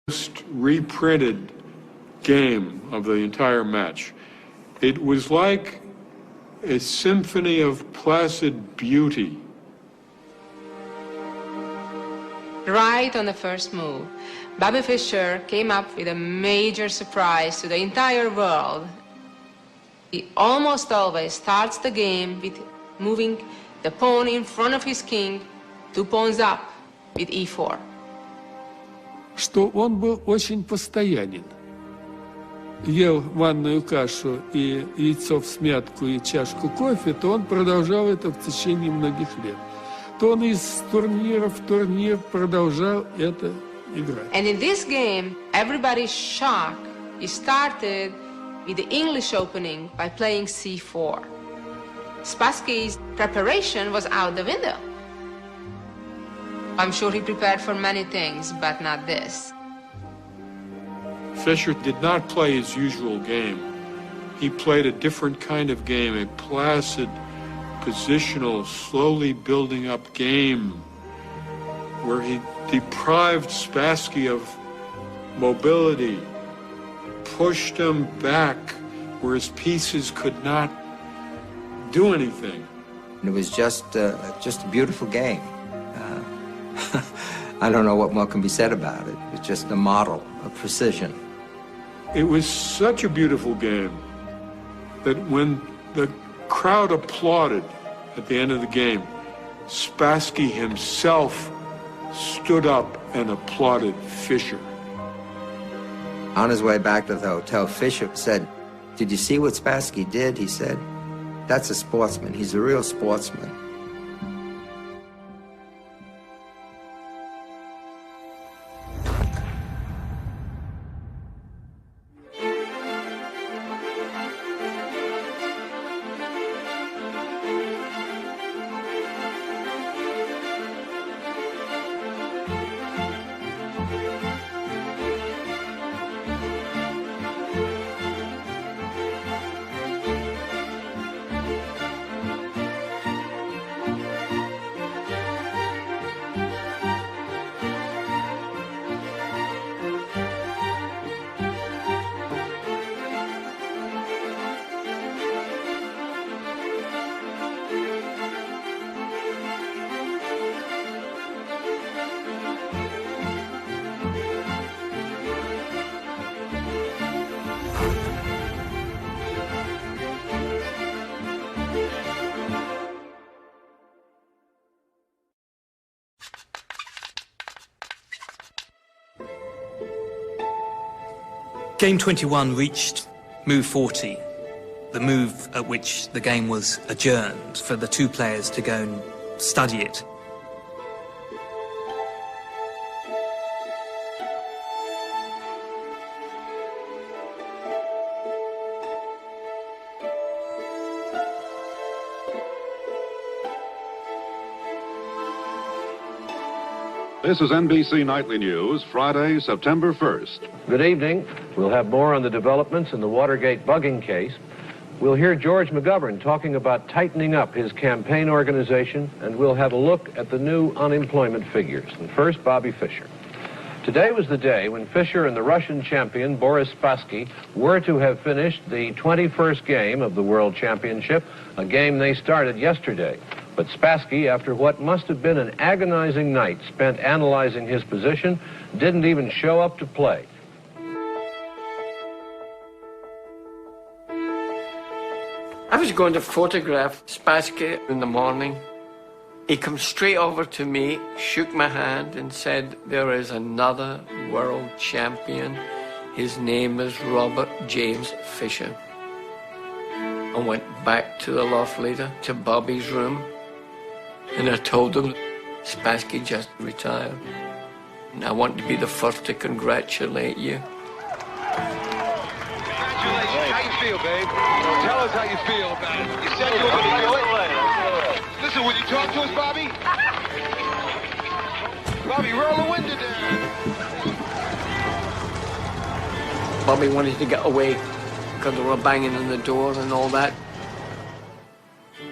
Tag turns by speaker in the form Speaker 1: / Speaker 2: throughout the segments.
Speaker 1: Most reprinted game of the entire match. It was like a symphony of placid beauty.
Speaker 2: Right on the first move, Bobby Fischer came up with a major surprise to the entire world. He almost always starts the game with moving the pawn in front of his king 2 pawns up with e4.
Speaker 3: Что он был очень постоянен. Ел манную кашу и яйцо всмятку и чашку кофе, то он продолжал это в течение многих лет. То он из турнира в турнир продолжал это играть.
Speaker 2: And in this game, everybody's shocked. He started with the English opening by playing c4. Spassky's preparation was out the window. I'm sure he prepared for many things, but not this.
Speaker 1: Fischer did not play his usual game. He played a different kind of game, a placid, positional, slowly building up game where he deprived Spassky of mobility, pushed him back where his pieces could not do anything.
Speaker 4: It was just a beautiful game. I don't know what more can be said about it. It's just a model of precision.
Speaker 1: It was such a beautiful game that when the crowd applauded at the end of the game, Spassky himself stood up and applauded Fischer.
Speaker 4: On his way back to the hotel, Fischer said, "Did you see what Spassky did?" He said, "That's a sportsman. He's a real sportsman."
Speaker 5: Game 21 reached move 40, the move at which the game was adjourned for the two players to go and study it.
Speaker 6: This is NBC Nightly News, Friday, September 1st.
Speaker 7: Good evening. We'll have more on the developments in the Watergate bugging case. We'll hear George McGovern talking about tightening up his campaign organization, and we'll have a look at the new unemployment figures. And first, Bobby Fischer. Today was the day when Fischer and the Russian champion, Boris Spassky, were to have finished the 21st game of the World Championship, a game they started yesterday. But Spassky, after what must have been an agonizing night spent analyzing his position, didn't even show up to play.
Speaker 8: I was going to photograph Spassky in the morning. He came straight over to me, shook my hand and said, "There is another world champion. His name is Robert James Fischer." I went back to the loft leader, to Bobby's room, and I told him Spassky just retired. And I want to be the first to congratulate you.
Speaker 9: Congratulations. How you feel, babe? Tell us how you feel about it. You said you were going to do it. Listen, will you talk to us, Bobby? Bobby, roll the window down.
Speaker 8: Bobby wanted to get away because they were banging on the door and all that.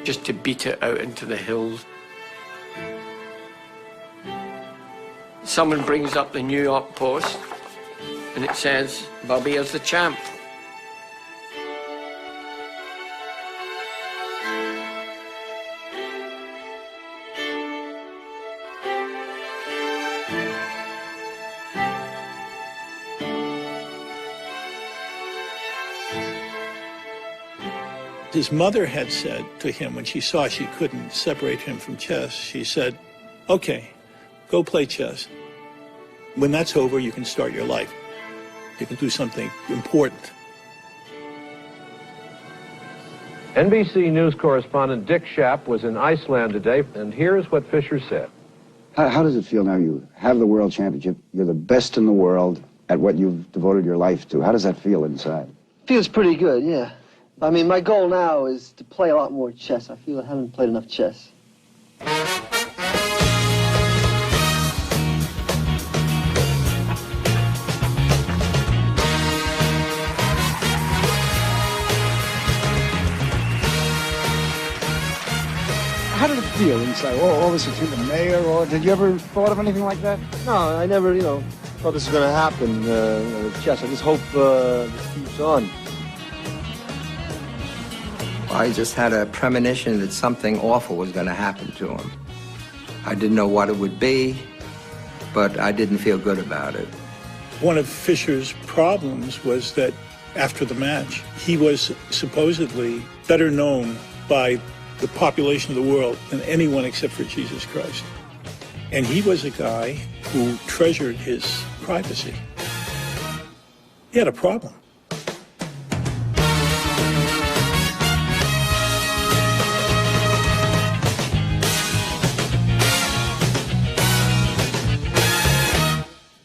Speaker 8: Just to beat it out into the hills. Someone brings up the New York Post, and it says, Bobby is the champ.
Speaker 10: His mother had said to him when she saw she couldn't separate him from chess, she said, okay, go play chess. When that's over, you can start your life. You can do something important.
Speaker 7: NBC News correspondent Dick Schaap was in Iceland today, and here's what Fischer said.
Speaker 11: How does it feel now? You have the world championship. You're the best in the world at what you've devoted your life to. How does that feel inside?
Speaker 12: Feels pretty good, yeah. I mean, my goal now is to play a lot more chess. I feel I haven't played enough chess.
Speaker 11: How did it feel inside? All this between the mayor, or did you ever thought of anything like that?
Speaker 12: No, I never, thought this was going to happen with chess. I just hope this keeps on.
Speaker 4: I just had a premonition that something awful was going to happen to him. I didn't know what it would be, but I didn't feel good about it.
Speaker 10: One of Fischer's problems was that after the match, he was supposedly better known by the population of the world than anyone except for Jesus Christ. And he was a guy who treasured his privacy. He had a problem.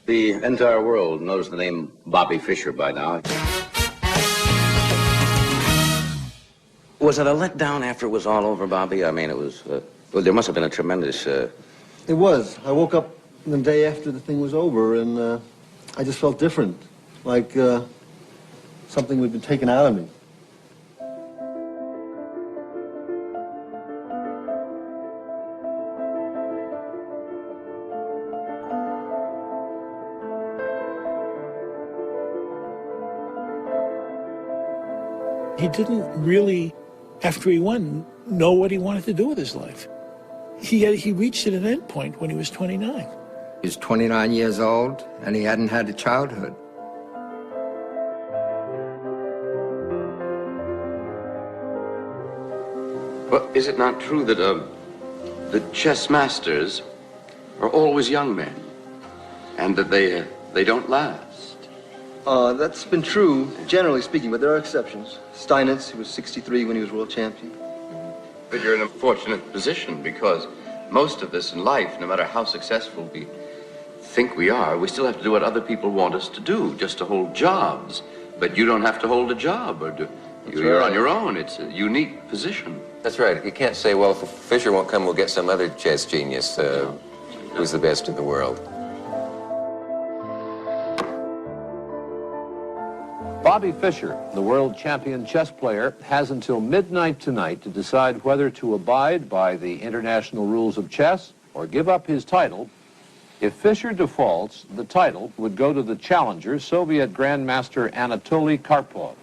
Speaker 13: The entire world knows the name Bobby Fischer by now. Was it a letdown after it was all over, Bobby? I mean, it was, well, there must have been a tremendous...
Speaker 12: It was. I woke up the day after the thing was over, and I just felt different, like something had been taken out of me.
Speaker 10: He didn't really, after he won, know what he wanted to do with his life. He reached an end point when he was 29.
Speaker 4: He was 29 years old, and he hadn't had a childhood.
Speaker 13: Well, is it not true that the chess masters are always young men, and that they don't last?
Speaker 12: That's been true, generally speaking, but there are exceptions. Steinitz, who was 63 when he was world champion.
Speaker 13: But you're in a fortunate position, because most of us in life, no matter how successful we think we are, we still have to do what other people want us to do, just to hold jobs. But you don't have to hold a job, or you're on your own. It's a unique position.
Speaker 14: That's right. You can't say, well, if Fischer won't come, we'll get some other chess genius who's the best in the world.
Speaker 7: Bobby Fischer, the world champion chess player, has until midnight tonight to decide whether to abide by the international rules of chess or give up his title. If Fischer defaults, the title would go to the challenger, Soviet Grandmaster Anatoly Karpov.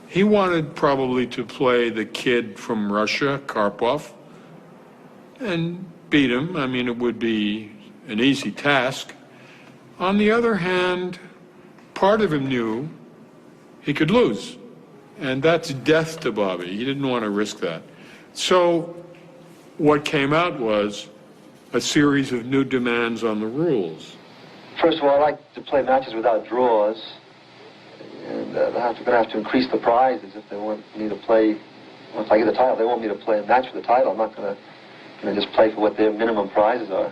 Speaker 1: He wanted probably to play the kid from Russia, Karpov, and beat him. I mean, it would be an easy task. On the other hand, part of him knew he could lose, and that's death to Bobby. He didn't want to risk that. So what came out was a series of new demands on the rules.
Speaker 12: First of all, I like to play matches without draws, and they're going to have to increase the prizes if they want me to play. Once I get the title, they want me to play a match for the title. I'm not going to just play for what their minimum prizes are.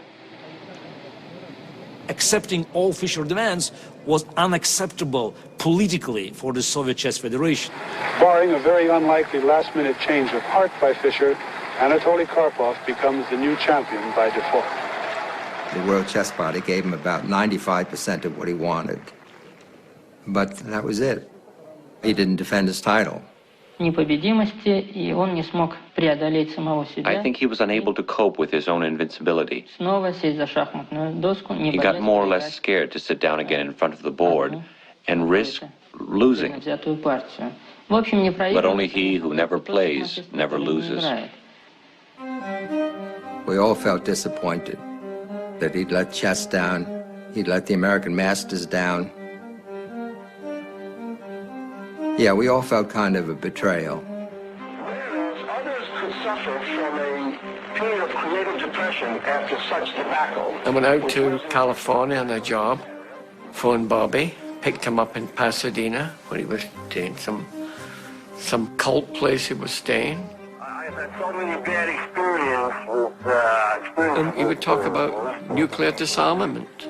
Speaker 15: Accepting all Fischer demands was unacceptable politically for the Soviet Chess Federation.
Speaker 6: Barring a very unlikely last-minute change of heart by Fischer, Anatoly Karpov becomes the new champion by default.
Speaker 4: The World Chess Party gave him about 95% of what he wanted. But that was it. He didn't defend his title.
Speaker 16: непобедимости, и он не смог преодолеть самого себя.
Speaker 17: I think he was unable to cope with his own invincibility.
Speaker 16: Снова сесть за шахматную доску, не
Speaker 17: He got more or less scared to sit down again in front of the board and risk losing.
Speaker 16: взятую партию. В общем, не
Speaker 17: But only he who never plays never loses.
Speaker 4: We all felt disappointed that he'd let chess down, he'd let the American masters down. Yeah, we all felt kind of a betrayal.
Speaker 18: Others could suffer from a period of creative depression after such debacle.
Speaker 8: I went out to California on a job, phoned Bobby, picked him up in Pasadena, where he was staying, some cult place he was staying.
Speaker 18: I've had so many bad experiences.
Speaker 8: And he would talk about nuclear disarmament,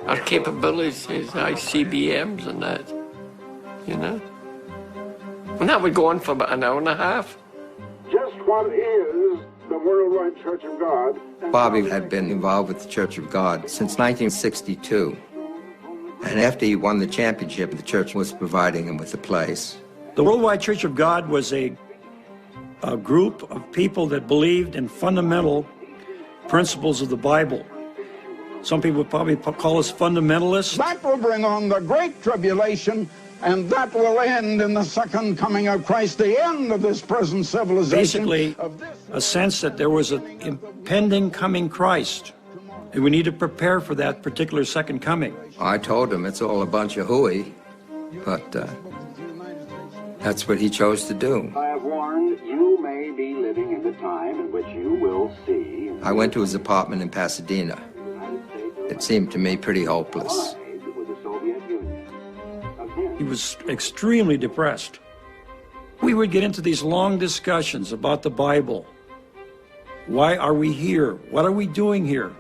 Speaker 8: our capabilities, his ICBMs and that, you know. And that would go on for about an hour and a half.
Speaker 18: Just what is the Worldwide Church of God?
Speaker 4: Bobby had been involved with the Church of God since 1962. And after he won the championship, the church was providing him with a place.
Speaker 19: The Worldwide Church of God was a group of people that believed in fundamental principles of the Bible. Some people would probably call us fundamentalists.
Speaker 18: That will bring on the great tribulation, and that will end in the second coming of Christ, the end of this present civilization.
Speaker 19: Basically, a sense that there was an impending coming Christ, and we need to prepare for that particular second coming.
Speaker 4: I told him it's all a bunch of hooey, but that's what he chose to do.
Speaker 11: I have warned you may be living in the time in which you will see.
Speaker 4: I went to his apartment in Pasadena. It seemed to me pretty hopeless.
Speaker 19: He was extremely depressed. We would get into these long discussions about the Bible. Why are we here? What are we doing here?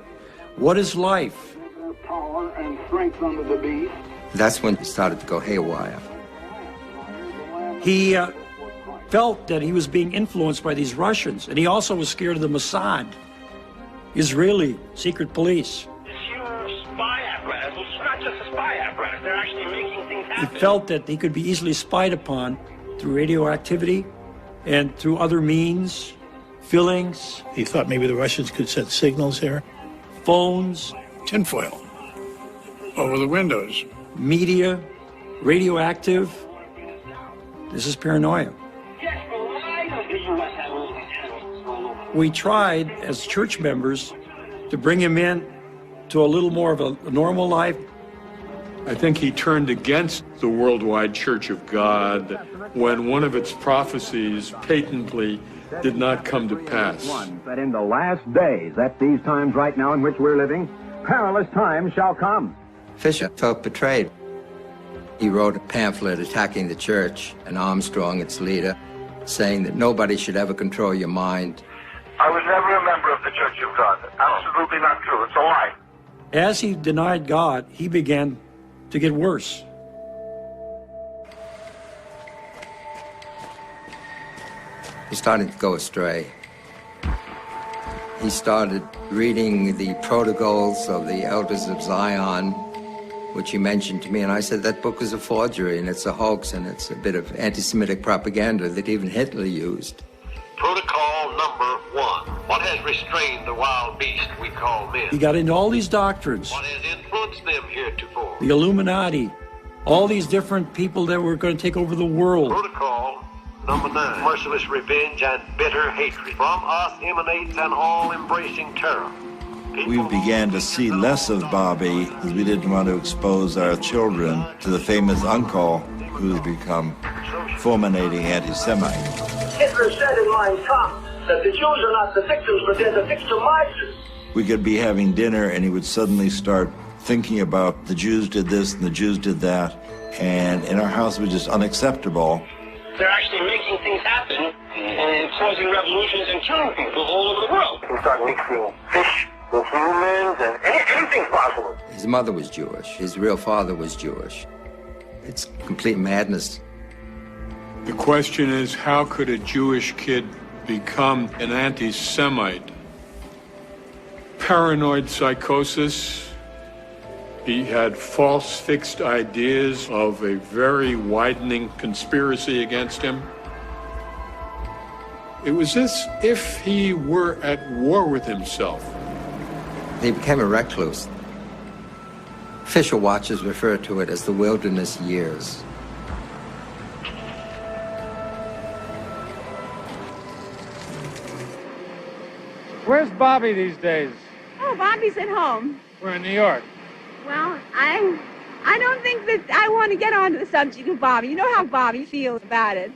Speaker 19: What is life?
Speaker 18: Power and strength under the beast.
Speaker 4: That's when he started to go haywire.
Speaker 19: He felt that he was being influenced by these Russians, and he also was scared of the Mossad, Israeli secret police.
Speaker 18: This huge spy apparatus, well, it's not just a spy apparatus, they're actually making things
Speaker 19: He
Speaker 18: happen.
Speaker 19: felt that he could be easily spied upon through radioactivity and through other means, fillings.
Speaker 10: He thought maybe the Russians could send signals there.
Speaker 19: Phones.
Speaker 10: Tinfoil over the windows.
Speaker 19: Media, radioactive. This is paranoia. We tried, as church members, to bring him in to a little more of a normal life.
Speaker 1: I think he turned against the Worldwide Church of God when one of its prophecies patently did not come to pass.
Speaker 20: That in the last days, at these times right now in which we're living, perilous times shall come.
Speaker 4: Fischer felt betrayed. He wrote a pamphlet attacking the church and Armstrong, its leader, saying that nobody should ever control your mind.
Speaker 18: I was never a member of the Church of God. Absolutely not true. It's a lie.
Speaker 19: As he denied God, he began to get worse.
Speaker 4: He started to go astray. He started reading the protocols of the Elders of Zion, which he mentioned to me, and I said that book is a forgery and it's a hoax and it's a bit of anti-Semitic propaganda that even Hitler used.
Speaker 18: Protocol number 1. What has restrained the wild beast we call men?
Speaker 19: He got into all these doctrines.
Speaker 18: What has influenced them heretofore?
Speaker 19: The Illuminati, all these different people that were going to take over the world.
Speaker 18: Protocol number 9. Merciless revenge and bitter hatred. From us emanates an all-embracing terror.
Speaker 21: We began to see less of Bobby because we didn't want to expose our children to the famous uncle who's become fulminating anti-Semite.
Speaker 18: Hitler said in Mein Kampf that the Jews are not the victims, but they're the victimizers.
Speaker 21: We could be having dinner and he would suddenly start thinking about the Jews did this and the Jews did that, and in our house it was just unacceptable.
Speaker 18: They're actually making things happen and causing revolutions and killing people all over the world. We start mixing fish with humans and anything's possible.
Speaker 4: His mother was Jewish. His real father was Jewish. It's complete madness.
Speaker 1: The question is, how could a Jewish kid become an anti-Semite? Paranoid psychosis, He had false, fixed ideas of a very widening conspiracy against him. It was as if he were at war with himself.
Speaker 4: He became a recluse. Fischer watchers refer to it as the wilderness years.
Speaker 3: Where's Bobby these days?
Speaker 22: Oh, Bobby's at home.
Speaker 3: We're in New York.
Speaker 22: Well, I don't think that I want to get onto the subject of Bobby. You know how Bobby feels about it.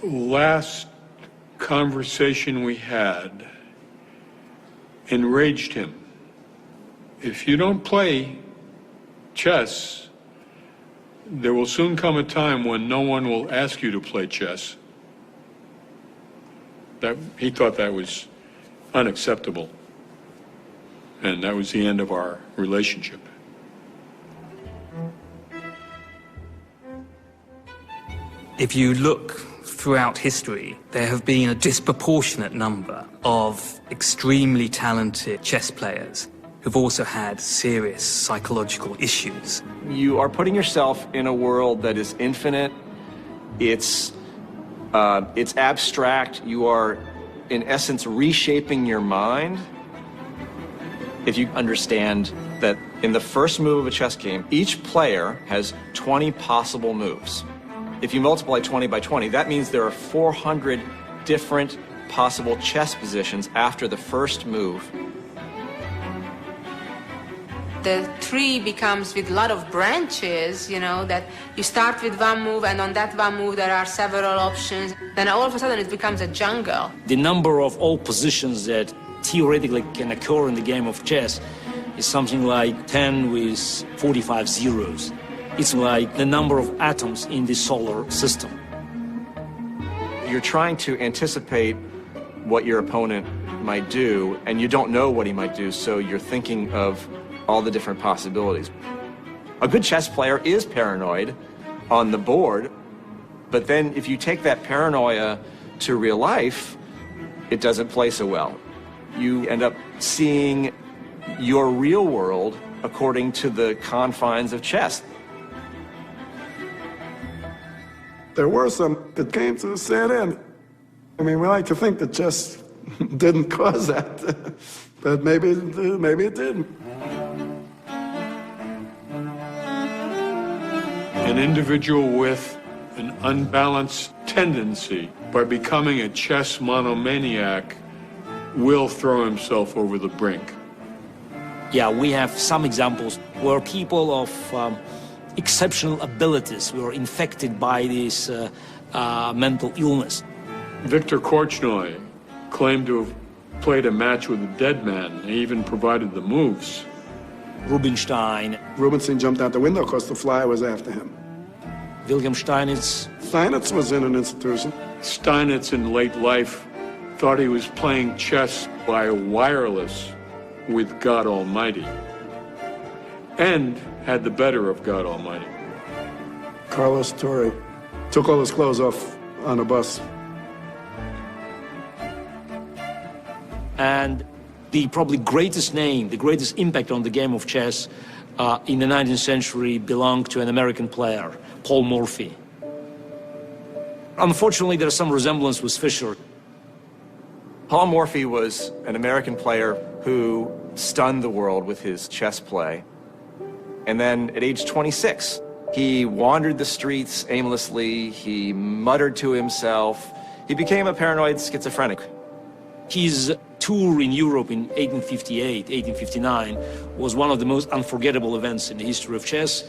Speaker 1: Last conversation we had enraged him. If you don't play chess, there will soon come a time when no one will ask you to play chess. He thought that was unacceptable. And that was the end of our relationship.
Speaker 5: If you look throughout history, there have been a disproportionate number of extremely talented chess players who've also had serious psychological issues.
Speaker 23: You are putting yourself in a world that is infinite. It's abstract. You are, in essence, reshaping your mind. If you understand that in the first move of a chess game, each player has 20 possible moves. If you multiply 20 by 20, that means there are 400 different possible chess positions after the first move.
Speaker 2: The tree becomes with a lot of branches, you know, that you start with one move and on that one move there are several options. Then all of a sudden it becomes a jungle.
Speaker 15: The number of all positions that theoretically can occur in the game of chess is something like 10 with 45 zeros. It's like the number of atoms in the solar system.
Speaker 23: You're trying to anticipate what your opponent might do, and you don't know what he might do, so you're thinking of all the different possibilities. A good chess player is paranoid on the board, but then if you take that paranoia to real life, it doesn't play so well. You end up seeing your real world according to the confines of chess.
Speaker 24: There were some that came to a sad end. I mean, we like to think that chess didn't cause that, but maybe it didn't.
Speaker 1: An individual with an unbalanced tendency, by becoming a chess monomaniac, will throw himself over the brink.
Speaker 15: Yeah, we have some examples where people of exceptional abilities were infected by this mental illness.
Speaker 1: Victor Korchnoi claimed to have played a match with a dead man. He even provided the moves.
Speaker 15: Rubinstein.
Speaker 24: Rubinstein jumped out the window because the fly was after him.
Speaker 15: Wilhelm Steinitz.
Speaker 24: Steinitz was in an institution.
Speaker 1: Steinitz in late life thought he was playing chess by wireless with God Almighty, and had the better of God Almighty.
Speaker 24: Carlos Torre took all his clothes off on a bus.
Speaker 15: And the probably greatest name, the greatest impact on the game of chess in the 19th century belonged to an American player, Paul Morphy. Unfortunately, there's some resemblance with Fischer.
Speaker 23: Paul Morphy was an American player who stunned the world with his chess play. And then at age 26, he wandered the streets aimlessly, he muttered to himself, he became a paranoid schizophrenic.
Speaker 15: His tour in Europe in 1858, 1859 was one of the most unforgettable events in the history of chess.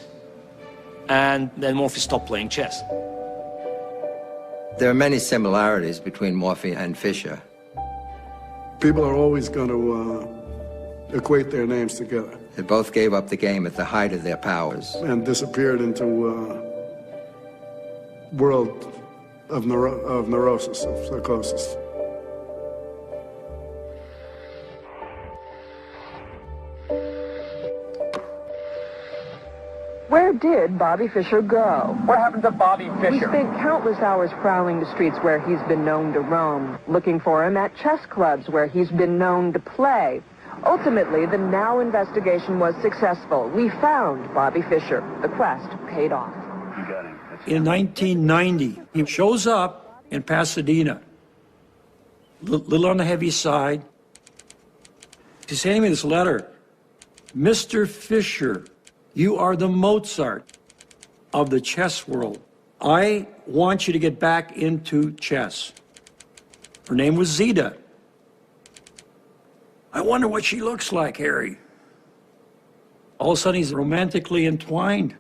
Speaker 15: And then Morphy stopped playing chess.
Speaker 4: There are many similarities between Morphy and Fischer.
Speaker 24: People are always going to equate their names together.
Speaker 4: They both gave up the game at the height of their powers.
Speaker 24: And disappeared into a world of neurosis, of psychosis.
Speaker 25: Where did Bobby Fischer go?
Speaker 3: What happened to Bobby Fischer?
Speaker 25: We spent countless hours prowling the streets where he's been known to roam, looking for him at chess clubs where he's been known to play, Ultimately, the Now investigation was successful. We found Bobby Fischer. The quest paid off.
Speaker 19: In 1990, he shows up in Pasadena, little on the heavy side. He's handing me this letter. Mr. Fischer, you are the Mozart of the chess world. I want you to get back into chess. Her name was Zita. I wonder what she looks like, Harry. All of a sudden, he's romantically entwined.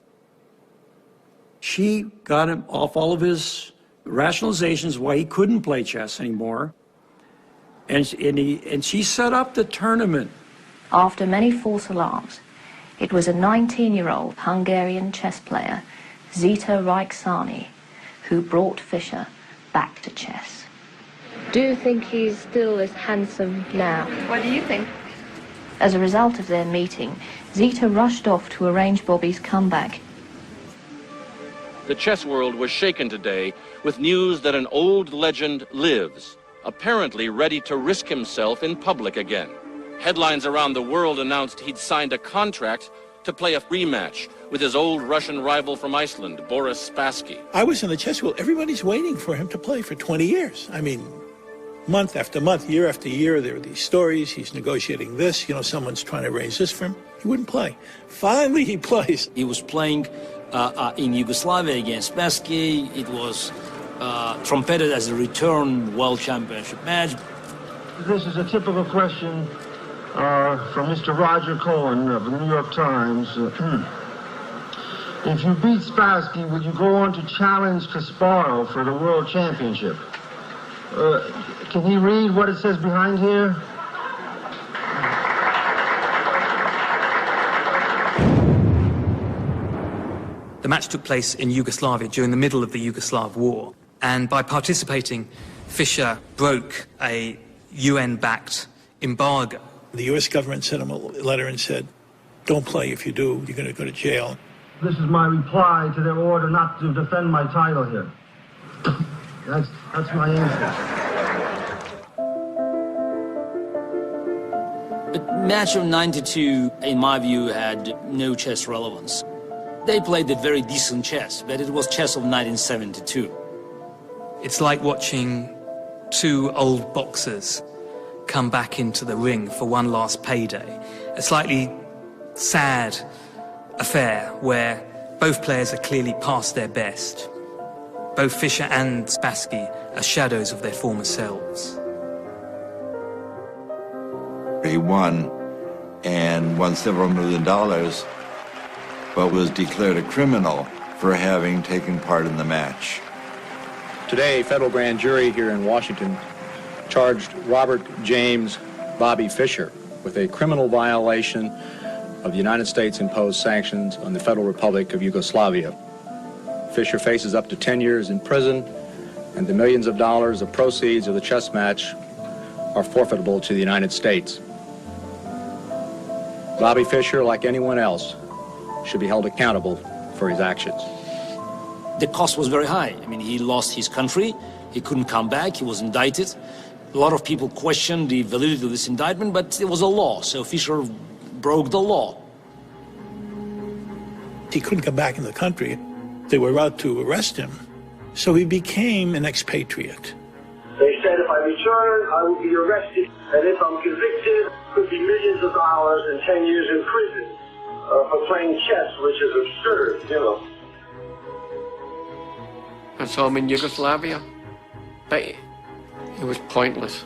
Speaker 19: She got him off all of his rationalizations why he couldn't play chess anymore. And she set up the tournament.
Speaker 7: After many false alarms, it was a 19-year-old Hungarian chess player, Zita Reiksani, who brought Fischer back to chess.
Speaker 9: Do you think he's still as handsome now?
Speaker 7: What do you think? As a result of their meeting, Zita rushed off to arrange Bobby's comeback.
Speaker 12: The chess world was shaken today with news that an old legend lives, apparently ready to risk himself in public again. Headlines around the world announced he'd signed a contract to play a rematch with his old Russian rival from Iceland, Boris Spassky.
Speaker 10: I was in the chess world. Everybody's waiting for him to play for 20 years. I mean, month after month, year after year, there are these stories. He's negotiating this. You know, someone's trying to arrange this for him. He wouldn't play. Finally, he plays.
Speaker 15: He was playing in Yugoslavia against Spassky. It was trumpeted as a return world championship match.
Speaker 13: This is a typical question from Mr. Roger Cohen of the New York Times. If you beat Spassky, would you go on to challenge Kasparov for the world championship? Can he read what it says behind here?
Speaker 5: The match took place in Yugoslavia during the middle of the Yugoslav war, and by participating, Fischer broke a UN-backed embargo.
Speaker 10: The U.S. government sent him a letter and said, don't play. If you do, you're going to go to jail.
Speaker 13: This is my reply to their order not to defend my title here. That's my answer.
Speaker 15: The match of 92, in my view, had no chess relevance. They played a very decent chess, but it was chess of 1972.
Speaker 5: It's like watching two old boxers come back into the ring for one last payday. A slightly sad affair where both players are clearly past their best. Both Fischer and Spassky are shadows of their former selves.
Speaker 21: He won and won several $1 million, but was declared a criminal for having taken part in the match.
Speaker 14: Today, a federal grand jury here in Washington charged Robert James Bobby Fischer with a criminal violation of the United States imposed sanctions on the Federal Republic of Yugoslavia. Fischer faces up to 10 years in prison, and the millions of dollars of proceeds of the chess match are forfeitable to the United States. Bobby Fischer, like anyone else, should be held accountable for his actions.
Speaker 15: The cost was very high. I mean, he lost his country, he couldn't come back, he was indicted. A lot of people questioned the validity of this indictment, but it was a law, so Fischer broke the law.
Speaker 10: He couldn't come back in the country. They were out to arrest him, so he became an expatriate.
Speaker 18: They said if I return, I will be arrested, and if I'm convicted, it could be millions of dollars and 10 years in prison for playing chess, which is absurd, you know.
Speaker 8: I saw him in Yugoslavia, but it was pointless.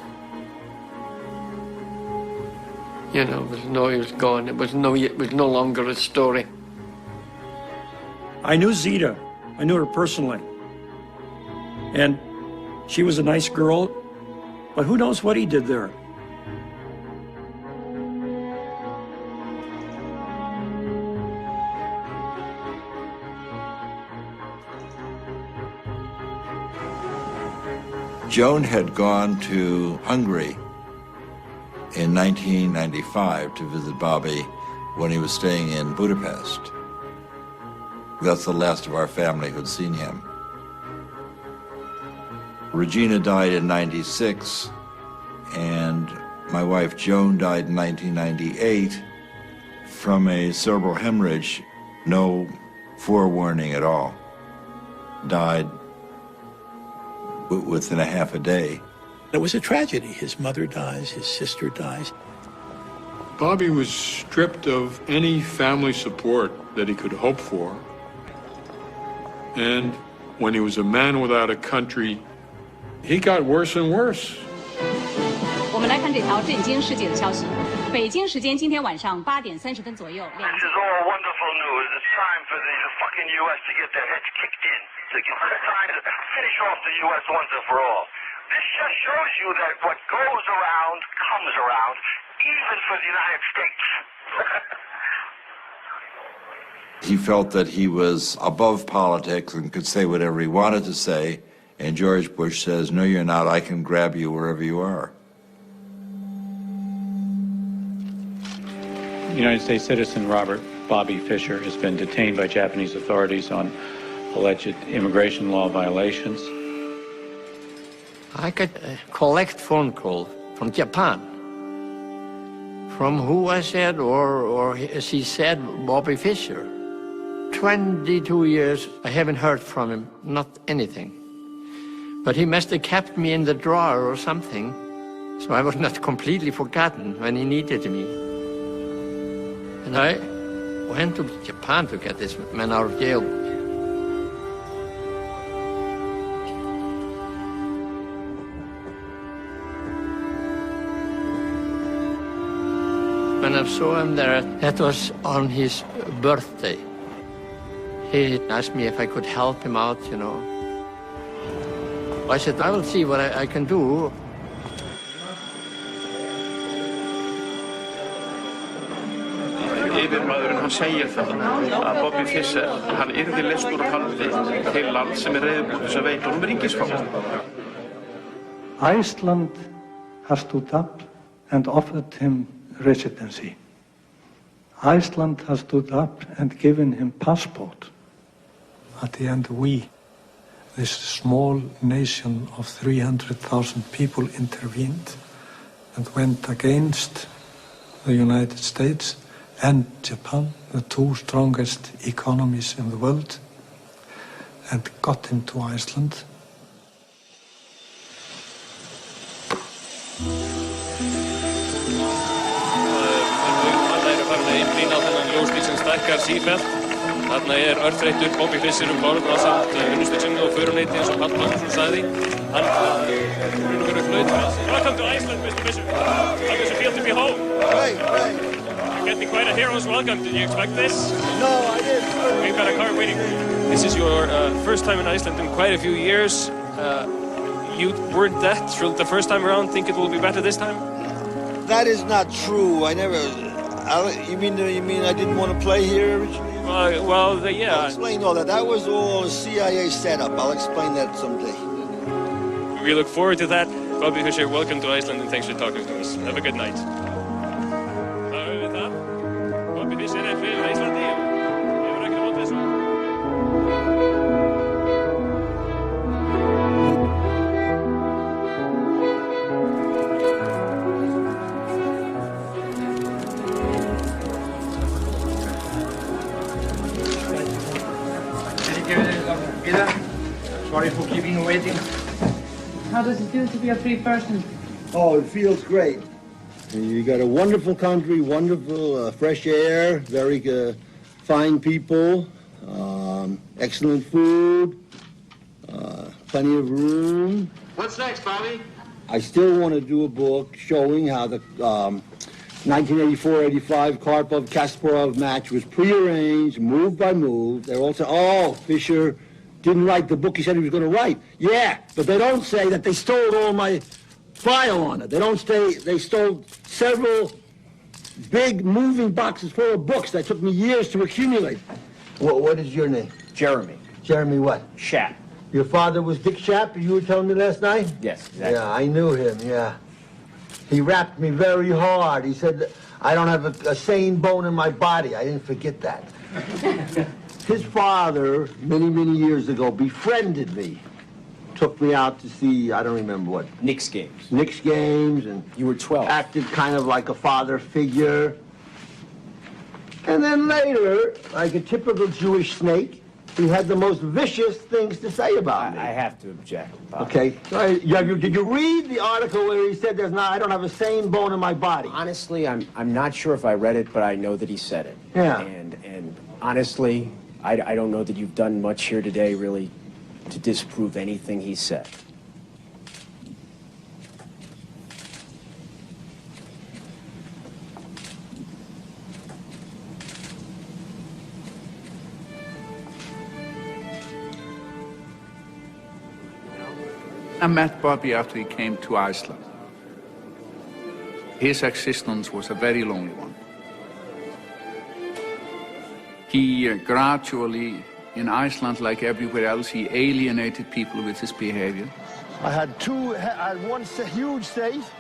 Speaker 8: You know, he was gone. It was no longer a story.
Speaker 19: I knew Zita. I knew her personally. And she was a nice girl, but who knows what he did there.
Speaker 21: Joan had gone to Hungary in 1995 to visit Bobby when he was staying in Budapest. That's the last of our family who'd seen him. Regina died in 96, and My wife Joan died in 1998 from a cerebral hemorrhage, no forewarning at all. Died within a half a day.
Speaker 10: It was a tragedy. His mother dies, his sister dies.
Speaker 1: Bobby was stripped of any family support that he could hope for. And when he was a man without a country, he got worse and worse.
Speaker 6: 我们来看这条震惊世界的消息。北京时间今天晚上8点30分左右，
Speaker 18: This is all wonderful news. It's time for the fucking U.S. to get their heads kicked in. It's time to finish off the U.S. once and for all. This just shows you that what goes around comes around, even for the United States.
Speaker 21: He felt that he was above politics and could say whatever he wanted to say, and George Bush says, "No, you're not. I can grab you wherever you are."
Speaker 3: United States citizen Robert Bobby Fischer has been detained by Japanese authorities on alleged immigration law violations.
Speaker 8: I got a collect phone call from Japan. From who I said, or she said, Bobby Fischer. 22 years, I haven't heard from him, not anything. But he must have kept me in the drawer or something, so I was not completely forgotten when he needed me. And I went to Japan to get this man out of jail. When I saw him there, that was on his birthday. He asked me if I could help him out, you know. I said, I will see what I can do.
Speaker 11: Yfirmaðurinn hann segir það að Bobby Fischer hann yrði leystur af haldi til land sem reiðubúið þess að veita honum ríkisfang.
Speaker 16: Iceland has stood up and offered him residency. Iceland has stood up and given him passport. At the end, we, this small nation of 300,000 people, intervened and went against the United States and Japan, the two strongest economies in the world, and got him to Iceland.
Speaker 17: Þarna örþreyttur Bobby Fischer borð ásamt unnustu sinni og föruneyti eins og Páll Magnússon sagði. Hann verður flaut. Welcome to Iceland, Mr. Fischer. How does it feel to be home?
Speaker 20: Great.
Speaker 17: You're getting quite a hero's welcome. Did you expect this?
Speaker 20: No, I didn't.
Speaker 17: We've got a car waiting. This is your first time in Iceland in quite a few years. You weren't that thrilled the first time around. Think it will be better this time?
Speaker 20: That is not true. I never. You mean I didn't want to play here originally?
Speaker 17: Yeah.
Speaker 20: I'll explain all that. That was all a CIA setup. I'll explain that someday.
Speaker 17: We look forward to that. Bobby Fischer, welcome to Iceland and thanks for talking to us. Have a good night. Bobby Fischer er fyrir Íslandi. Ég var ekki að móta þessu.
Speaker 20: Sorry for keeping you waiting.
Speaker 22: How does it feel to be a free person?
Speaker 20: Oh, it feels great. You got a wonderful country, wonderful fresh air, very fine people, excellent food, plenty of room.
Speaker 11: What's next, Bobby?
Speaker 20: I still want to do a book showing how the 1984-85 Karpov-Kasparov match was prearranged, move by move. They're all saying, oh, Fischer didn't write the book he said he was going to write. Yeah, but they don't say that they stole all my file on it. They don't say they stole several big moving boxes full of books that took me years to accumulate. What is your name?
Speaker 26: Jeremy.
Speaker 20: Jeremy what?
Speaker 26: Schaap.
Speaker 20: Your father was Dick Schaap, you were telling me last night?
Speaker 26: Yes, exactly.
Speaker 20: Yeah, I knew him, yeah. He rapped me very hard. He said, I don't have a sane bone in my body. I didn't forget that. His father, many, many years ago, befriended me. took me out to see, I don't remember what.
Speaker 2: Knicks games.
Speaker 20: Knicks games, and
Speaker 2: you were 12.
Speaker 20: Acted kind of like a father figure. And then later, like a typical Jewish snake, he had the most vicious things to say about me.
Speaker 2: I have to object, Bob.
Speaker 20: Okay. Did you read the article where he said I don't have a sane bone in my body?
Speaker 2: Honestly, I'm not sure if I read it, but I know that he said it.
Speaker 20: Yeah.
Speaker 2: And honestly, I don't know that you've done much here today, really, to disprove anything he said.
Speaker 4: I met Bobby after he came to Iceland. His existence was a very lonely one. He gradually, in Iceland like everywhere else, he alienated people with his behavior.
Speaker 20: I had one huge safe.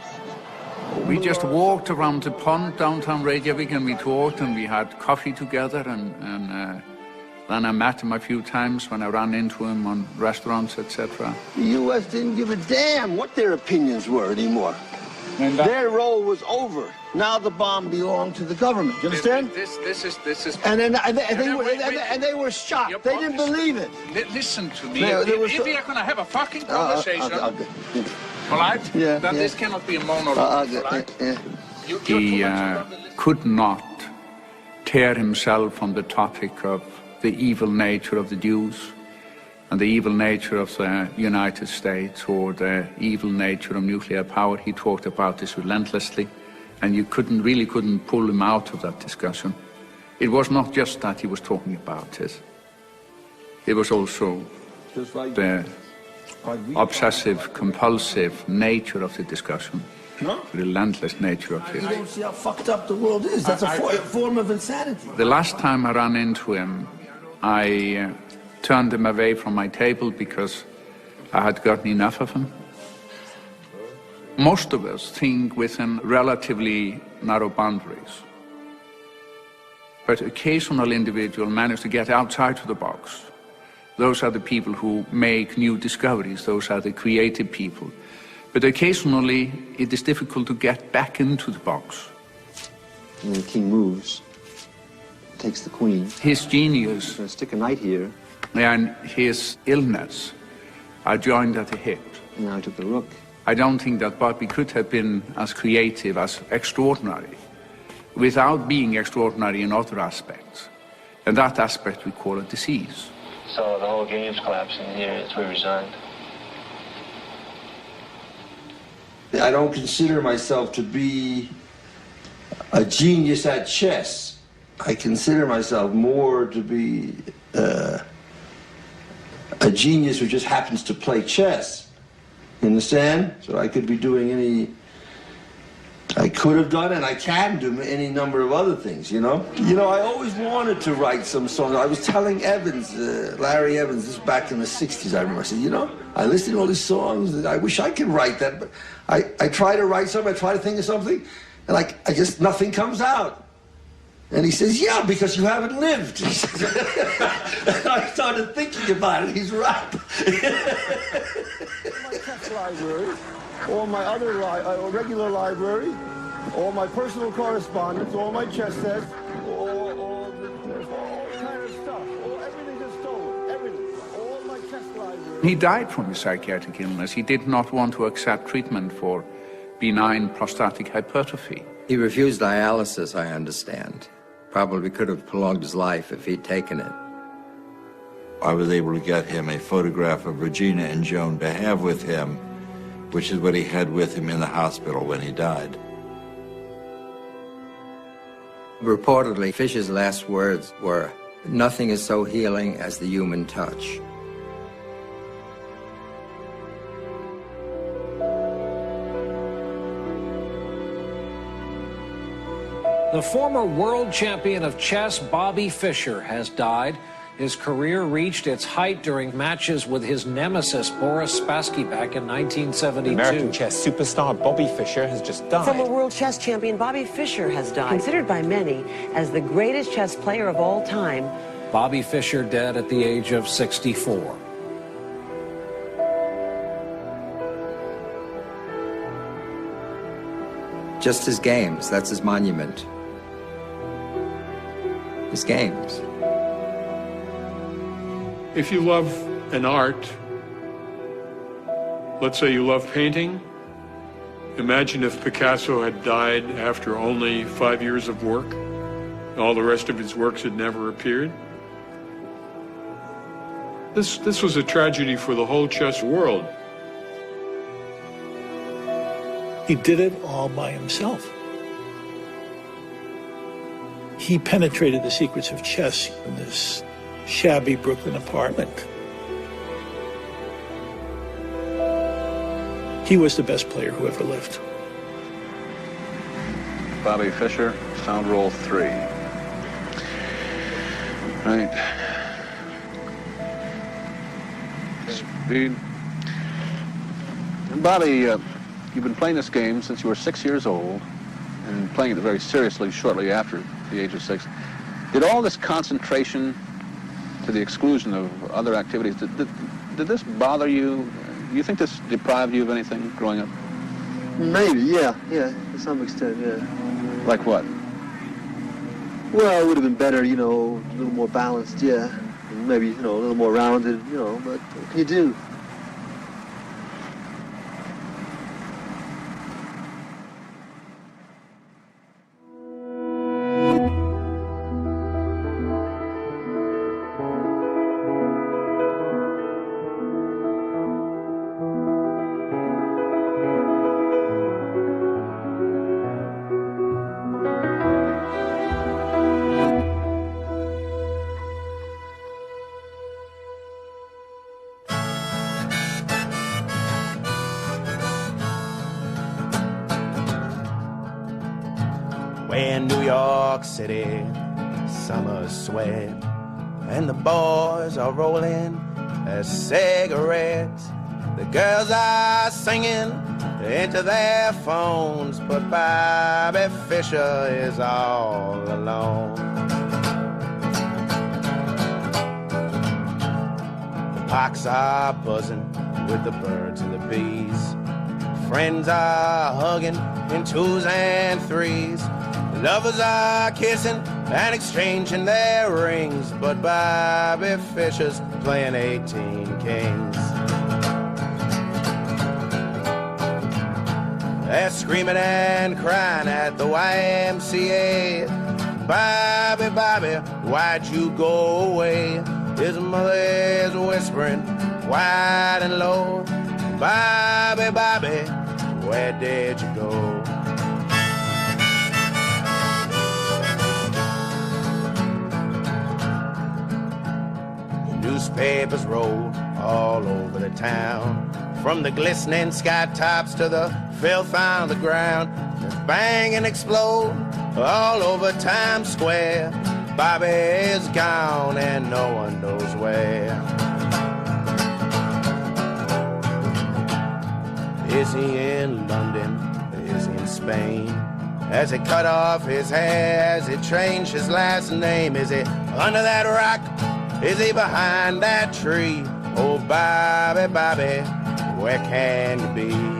Speaker 4: We just walked around the pond downtown Reykjavik, and we talked and we had coffee together, and then I met him a few times when I ran into him on restaurants, etc.
Speaker 20: The U.S. didn't give a damn what their opinions were anymore. Their role was over. Now the bomb belonged to the government. You understand?
Speaker 4: This is.
Speaker 20: And they were shocked. They didn't believe it.
Speaker 4: Listen to me. If we are going to have a fucking conversation, polite, then this cannot be a monologue. He could not tear himself from the topic of the evil nature of the Jews and the evil nature of the United States or the evil nature of nuclear power. He talked about this relentlessly, and you really couldn't pull him out of that discussion. It was not just that he was talking about it. It was also the obsessive, compulsive nature of the discussion. The relentless nature of it.
Speaker 20: You don't see how fucked up the world is. That's a form of insanity.
Speaker 4: The last time I ran into him, I turned him away from my table because I had gotten enough of him. Most of us think within relatively narrow boundaries. But occasional individuals manage to get outside of the box. Those are the people who make new discoveries. Those are the creative people. But occasionally, it is difficult to get back into the box.
Speaker 23: And the king moves, takes the queen.
Speaker 4: His genius,
Speaker 23: stick a knight here,
Speaker 4: and his illness are joined at the hip.
Speaker 23: And now I took the rook.
Speaker 4: I don't think that Bobby could have been as creative, as extraordinary, without being extraordinary in other aspects. And that aspect we call a disease.
Speaker 24: So the whole game's collapsing here. It's where we resigned.
Speaker 23: I don't consider myself to be a genius at chess. I consider myself more to be a genius who just happens to play chess. You understand? So I could be doing I could have done and I can do any number of other things, you know? I always wanted to write some songs. I was telling Evans, Larry Evans, this was back in the 60s, I remember. I said, I listened to all these songs, and I wish I could write that, but I try to write something, I try to think of something, and I just, nothing comes out. And he says, yeah, because you haven't lived. And I started thinking about it, he's right. My text library, or my other regular library, all my personal correspondence, all my chess sets, all kind of stuff, everything is stolen, everything, all my chess library.
Speaker 4: He died from his psychiatric illness. He did not want to accept treatment for benign prostatic hypertrophy.
Speaker 25: He refused dialysis, I understand. Probably could have prolonged his life if he'd taken it.
Speaker 21: I was able to get him a photograph of Regina and Joan to have with him, which is what he had with him in the hospital when he died.
Speaker 25: Reportedly, Fischer's last words were, "Nothing is so healing as the human touch."
Speaker 26: The former world champion of chess, Bobby Fischer, has died. His career reached its height during matches with his nemesis, Boris Spassky, back in 1972.
Speaker 27: American chess superstar Bobby Fischer has just died.
Speaker 28: Former world chess champion Bobby Fischer has died. Considered by many as the greatest chess player of all time.
Speaker 26: Bobby Fischer dead at the age of 64.
Speaker 25: just his games. That's his monument. His games.
Speaker 1: If you love an art, let's say you love painting, imagine if Picasso had died after only 5 years of work, and all the rest of his works had never appeared. This was a tragedy for the whole chess world.
Speaker 10: He did it all by himself. He penetrated the secrets of chess in this shabby Brooklyn apartment. He was the best player who ever lived.
Speaker 5: Bobby Fischer, sound roll 3. Right. Speed. And Bobby, you've been playing this game since you were 6 years old and playing it very seriously shortly after the age of 6. Did all this concentration to the exclusion of other activities, did this bother you? Do you think this deprived you of anything growing up?
Speaker 7: Maybe, yeah, to some extent, yeah.
Speaker 5: Like what?
Speaker 7: Well, it would have been better, a little more balanced, yeah. And maybe, a little more rounded, but what can you do?
Speaker 9: In New York City, summer sweat, and the boys are rolling their cigarettes. The girls are singing into their phones, but Bobby Fischer is all alone. The parks are buzzing with the birds and the bees. Friends are hugging in 2s and 3s. Lovers are kissing and exchanging their rings, but Bobby Fischer's playing 18 kings. They're screaming and crying at the YMCA. Bobby, Bobby, why'd you go away? His mother is whispering wide and low. Bobby, Bobby, where did you go? Newspapers roll all over the town, from the glistening sky tops to the filth on the ground. Just bang and explode all over Times Square. Bobby is gone and no one knows where. Is he in London? Is he in Spain? Has he cut off his hair? Has he changed his last name? Is he under that rock? Is he behind that tree? Oh, Bobby, Bobby, where can you be?